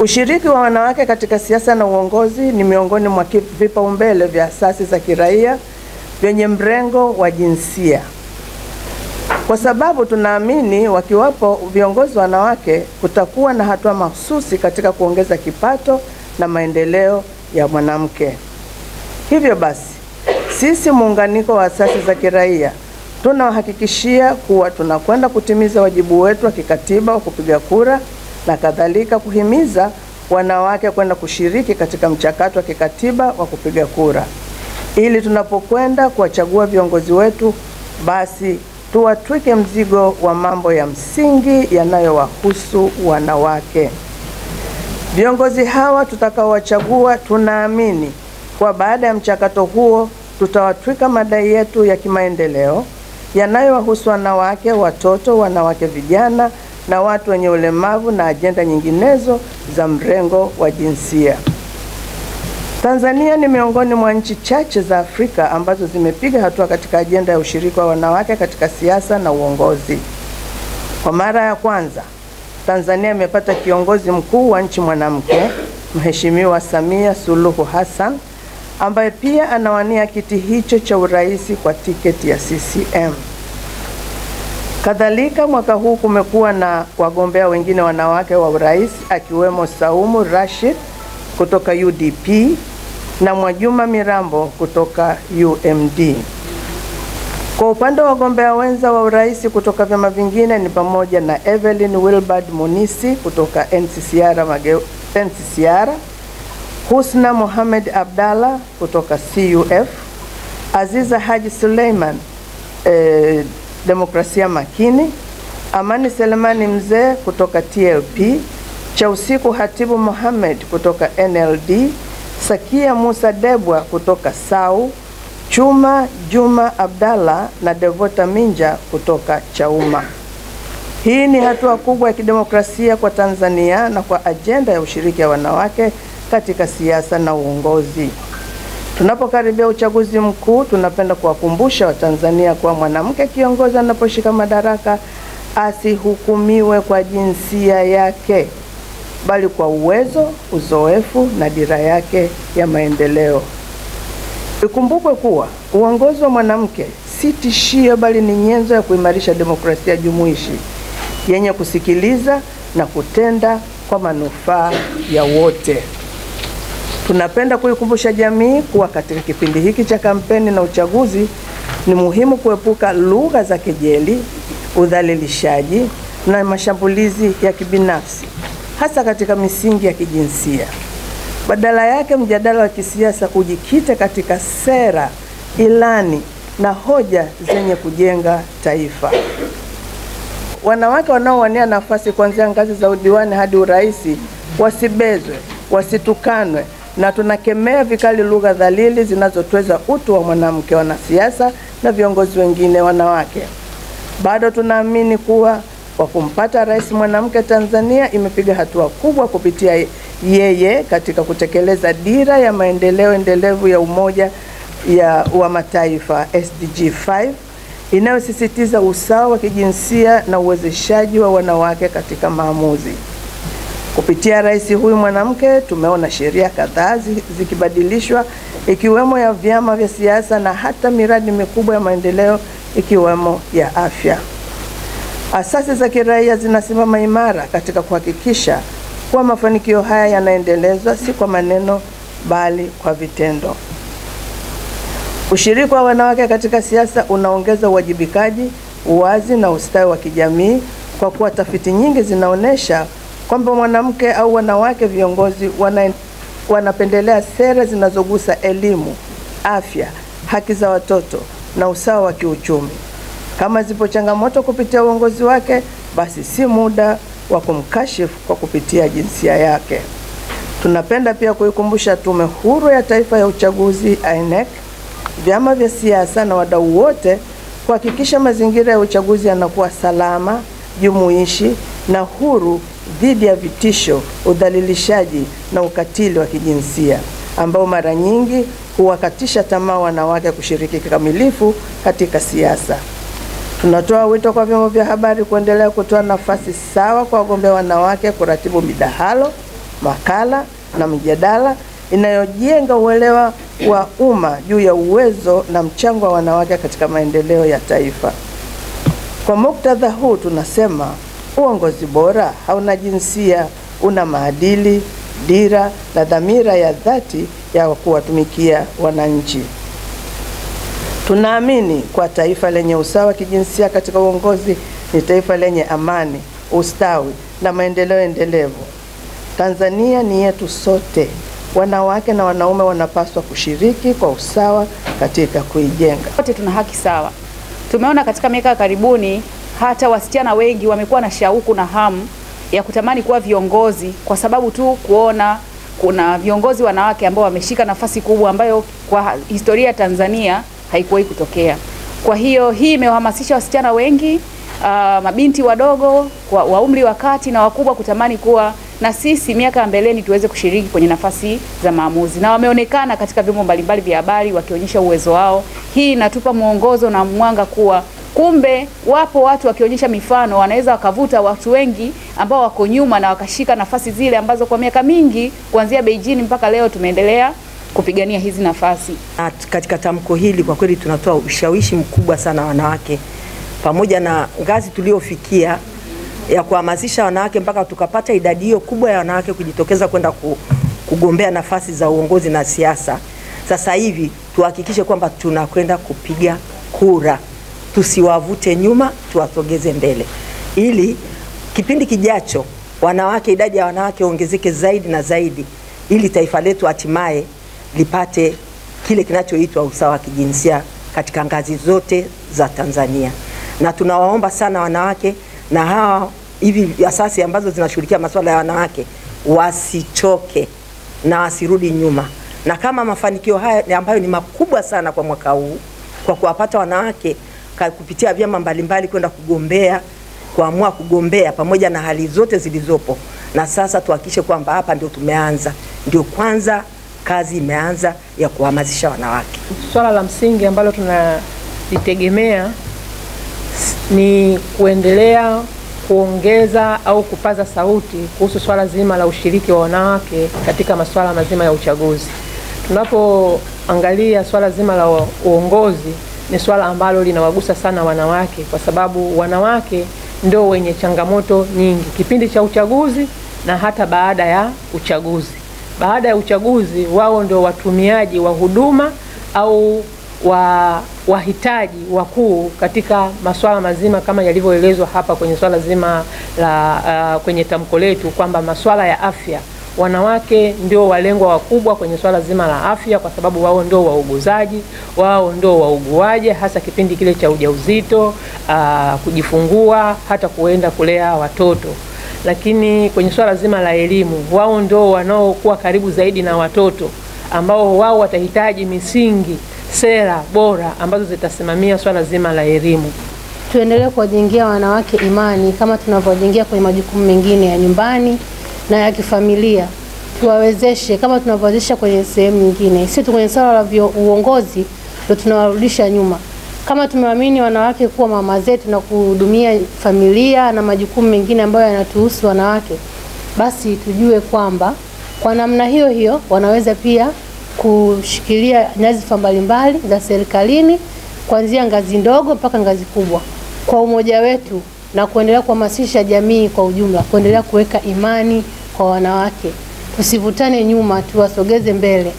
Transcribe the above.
Ushiriki wa wanawake katika siasa na uongozi ni miongoni mwa vipaumbele vya asasi za kiraia vyenye mrengo wa jinsia. Kwa sababu tunaamini wakiwapo viongozi wanawake kutakuwa na hatua mahususi katika kuongeza kipato na maendeleo ya mwanamke. Hivyo basi, sisi muunganiko wa asasi za kiraia tunawahakikishia kuwa tunakwenda kutimiza wajibu wetu wa kikatiba wa kupiga kura na kadhalika kuhimiza wanawake kwenda kushiriki katika mchakato wa kikatiba wa kupiga kura, ili tunapokwenda kuwachagua viongozi wetu basi tuwatwike mzigo wa mambo ya msingi yanayowahusu wanawake. Viongozi hawa tutakaowachagua tunaamini kwa baada ya mchakato huo tutawatwika madai yetu ya kimaendeleo yanayowahusu wanawake, watoto, wanawake vijana na watu wenye ulemavu na ajenda nyinginezo za mrengo wa jinsia. Tanzania ni miongoni mwa nchi chache za Afrika ambazo zimepiga hatua katika ajenda ya ushiriki wa wanawake katika siasa na uongozi. Kwa mara ya kwanza, Tanzania imepata kiongozi mkuu wa nchi mwanamke, Mheshimiwa Samia Suluhu Hassan, ambaye pia anawania kiti hicho cha urais kwa tiketi ya CCM. Kadhalika mwaka huu kumekuwa na wagombea wengine wanawake wa urais akiwemo Saumu Rashid kutoka UDP na Mwajuma Mirambo kutoka UMD. Kwa upande wa wagombea wenza wa urais kutoka vyama vingine ni pamoja na Evelyn Wilbard Munisi kutoka NCCR, Husna Mohamed Abdalla kutoka CUF, Aziza Haji Suleiman Demokrasia Makini, Amani Selemani Mzee kutoka TLP, Chausiku Hatibu Mohamed kutoka NLD, Sakia Musa Debwa kutoka SAU, Chuma Juma Abdalla na Devota Minja kutoka Chauma. Hii ni hatua kubwa ya kidemokrasia kwa Tanzania na kwa ajenda ya ushiriki wa wanawake katika siasa na uongozi. Tunapokaribia uchaguzi mkuu, tunapenda kuwakumbusha Watanzania kuwa mwanamke kiongozi anaposhika madaraka asihukumiwe kwa jinsia yake, bali kwa uwezo, uzoefu na dira yake ya maendeleo. Ikumbukwe kuwa uongozi wa mwanamke si tishio, bali ni nyenzo ya kuimarisha demokrasia jumuishi yenye kusikiliza na kutenda kwa manufaa ya wote. Tunapenda kuikumbusha jamii kuwa katika kipindi hiki cha kampeni na uchaguzi ni muhimu kuepuka lugha za kejeli, udhalilishaji na mashambulizi ya kibinafsi, hasa katika misingi ya kijinsia. Badala yake mjadala wa kisiasa ujikite katika sera, ilani na hoja zenye kujenga taifa. Wanawake wanaowania nafasi kuanzia ngazi za udiwani hadi urais wasibezwe, wasitukanwe, na tunakemea vikali lugha dhalili zinazotweza utu wa mwanamke, wanasiasa na viongozi wengine wanawake. Bado tunaamini kuwa kwa kumpata rais mwanamke, Tanzania imepiga hatua kubwa kupitia yeye katika kutekeleza dira ya maendeleo endelevu ya Umoja wa Mataifa SDG 5 inayosisitiza usawa wa kijinsia na uwezeshaji wa wanawake katika maamuzi. Kupitia rais huyu mwanamke tumeona sheria kadhaa zikibadilishwa, ikiwemo ya vyama vya siasa na hata miradi mikubwa ya maendeleo ikiwemo ya afya. Asasi za kiraia zinasimama imara katika kuhakikisha kuwa mafanikio haya yanaendelezwa si kwa maneno bali kwa vitendo. Ushiriki wa wanawake katika siasa unaongeza uwajibikaji, uwazi na ustawi wa kijamii, kwa kuwa tafiti nyingi zinaonesha kwamba mwanamke au wanawake viongozi wanapendelea sera zinazogusa elimu, afya, haki za watoto na usawa wa kiuchumi. Kama zipo changamoto kupitia uongozi wake, basi si muda wa kumkashifu kwa kupitia jinsia yake. Tunapenda pia kuikumbusha Tume Huru ya Taifa ya Uchaguzi INEC, vyama vya siasa na wadau wote kuhakikisha mazingira ya uchaguzi yanakuwa salama, jumuishi na huru dhidi ya vitisho, udhalilishaji na ukatili wa kijinsia ambao mara nyingi huwakatisha tamaa wanawake kushiriki kikamilifu katika siasa. Tunatoa wito kwa vyombo vya habari kuendelea kutoa nafasi sawa kwa wagombea wanawake, kuratibu midahalo makala na mjadala inayojenga uelewa wa umma juu ya uwezo na mchango wa wanawake katika maendeleo ya taifa. Kwa muktadha huu tunasema uongozi bora hauna jinsia, una maadili, dira na dhamira ya dhati ya kuwatumikia wananchi. Tunaamini kwa taifa lenye usawa kijinsia katika uongozi ni taifa lenye amani, ustawi na maendeleo endelevu. Tanzania ni yetu sote. Wanawake na wanaume wanapaswa kushiriki kwa usawa katika kuijenga. Wote tuna haki sawa. Tumeona katika miaka ya karibuni hata wasichana wengi wamekuwa na shauku na hamu ya kutamani kuwa viongozi kwa sababu tu kuona kuna viongozi wanawake ambao wameshika nafasi kubwa ambayo kwa historia ya Tanzania haikuwahi kutokea. Kwa hiyo hii imewahamasisha wasichana wengi, mabinti wadogo, wa umri wa kati na wakubwa kutamani kuwa na sisi miaka ya mbeleni tuweze kushiriki kwenye nafasi za maamuzi. Na wameonekana katika vyombo mbalimbali vya habari wakionyesha uwezo wao. Hii inatupa mwongozo na mwanga kuwa kumbe wapo watu wakionyesha mifano wanaweza wakavuta watu wengi ambao wako nyuma na wakashika nafasi zile ambazo kwa miaka mingi kuanzia Beijing mpaka leo tumeendelea kupigania hizi nafasi. Katika tamko hili kwa kweli tunatoa ushawishi mkubwa sana wanawake, pamoja na ngazi tuliofikia ya kuhamasisha wanawake mpaka tukapata idadi hiyo kubwa ya wanawake kujitokeza kwenda kugombea nafasi za uongozi na siasa. Sasa hivi tuhakikishe kwamba tunakwenda kupiga kura. Tusiwavute nyuma, tuwasogeze mbele. Ili kipindi kijacho wanawake, idadi ya wanawake ongezeke zaidi na zaidi, ili taifa letu hatimaye lipate kile kinachoitwa usawa kijinsia katika ngazi zote za Tanzania. Na tunawaomba sana wanawake na hawa hivi asasi ambazo zinashughulikia masuala ya wanawake wasichoke na wasirudi nyuma. Na kama mafanikio haya ambayo ni makubwa sana kwa mwaka huu kwa kuwapata wanawake kupitia vyama mbalimbali kwenda kugombea, kuamua kugombea pamoja na hali zote zilizopo, na sasa tuhakikishe kwamba hapa ndio tumeanza, ndio kwanza kazi imeanza ya kuhamasisha wanawake. Swala la msingi ambalo tunalitegemea ni kuendelea kuongeza au kupaza sauti kuhusu swala zima la ushiriki wa wanawake katika masuala mazima ya uchaguzi. Tunapoangalia swala zima la uongozi ni swala ambalo linawagusa sana wanawake, kwa sababu wanawake ndio wenye changamoto nyingi kipindi cha uchaguzi na hata baada ya uchaguzi. Baada ya uchaguzi wao ndio watumiaji wa huduma au wahitaji wakuu katika masuala mazima kama yalivyoelezwa hapa kwenye swala zima la kwenye tamko letu kwamba masuala ya afya. Wanawake ndio walengwa wakubwa kwenye swala zima la afya, kwa sababu wao ndio wauguzaji, wao ndio wauguaji hasa kipindi kile cha ujauzito, kujifungua, hata kuenda kulea watoto. Lakini kwenye swala zima la elimu, wao ndio wanaokuwa karibu zaidi na watoto, ambao wao watahitaji misingi, sera bora ambazo zitasimamia swala zima la elimu. Tuendelee kuwajengea wanawake imani kama tunavyojengea kwenye majukumu mengine ya nyumbani na ya kifamilia. Tuwawezeshe kama tunavyowezesha kwenye sehemu nyingine. Sisi kwenye swala la uongozi ndio tunawarudisha nyuma. Kama tumeamini wanawake kuwa mama zetu na kuhudumia familia na majukumu mengine ambayo yanatuhusu wanawake, basi tujue kwamba kwa namna hiyo hiyo wanaweza pia kushikilia nyadhifa mbalimbali za serikalini kuanzia ngazi ndogo mpaka ngazi kubwa. Kwa umoja wetu na kuendelea kuhamasisha jamii kwa ujumla, kuendelea kuweka imani kwa wanawake, tusivutane nyuma, tuwasogeze mbele.